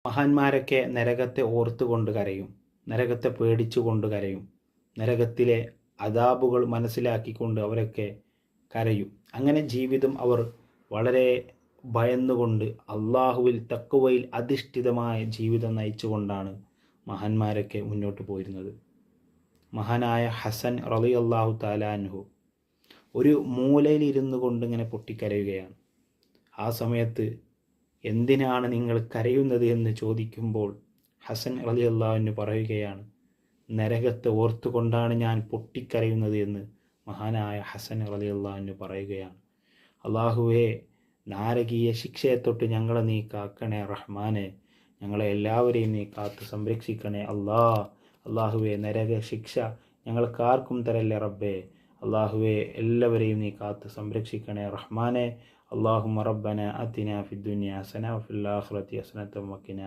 മഹാന്മാരൊക്കെ നരകത്തെ ഓർത്തുകൊണ്ട് കരയും, നരകത്തെ പേടിച്ചുകൊണ്ട് കരയും, നരകത്തിലെ അദാബുകൾ മനസ്സിലാക്കിക്കൊണ്ട് അവരൊക്കെ കരയും. അങ്ങനെ ജീവിതം അവർ വളരെ ഭയന്നുകൊണ്ട് അള്ളാഹുവിൽ തഖ്വയിൽ അധിഷ്ഠിതമായ ജീവിതം നയിച്ചുകൊണ്ടാണ് മഹാന്മാരൊക്കെ മുന്നോട്ട് പോയിരുന്നത്. മഹാനായ ഹസൻ റളിയല്ലാഹു തആല അൻഹു ഒരു മൂലയിൽ ഇരുന്നു കൊണ്ട് ഇങ്ങനെ പൊട്ടിക്കരയുകയാണ്. ആ സമയത്ത് എന്തിനാണ് നിങ്ങൾ കരയുന്നത് എന്ന് ചോദിക്കുമ്പോൾ ഹസൻ റളിയല്ലാഹു അൻഹു പറയുകയാണ്, നരകത്തെ ഓർത്തുകൊണ്ടാണ് ഞാൻ പൊട്ടിക്കരയുന്നത് എന്ന് മഹാനായ ഹസൻ റളിയല്ലാഹു അൻഹു പറയുകയാണ്. അള്ളാഹുവേ, നാരകീയ ശിക്ഷയെ തൊട്ട് ഞങ്ങളെ നീ കാക്കണേ റഹ്മാനെ, ഞങ്ങളെ എല്ലാവരെയും നീ കാത്ത് സംരക്ഷിക്കണേ അള്ളാഹുവേ, നരക ശിക്ഷ ഞങ്ങൾക്കാർക്കും തരല്ലേ റബ്ബേ. അള്ളാഹുവേ, എല്ലാവരെയും നീ കാത്ത് സംരക്ഷിക്കണേ റഹ്മാനെ. അല്ലാഹുമ്മ റബ്ബന ആതിനാ ഫിദ്ദുനിയ ഹസന വഫിൽ ആഖിറതി ഹസനത വഖിനാ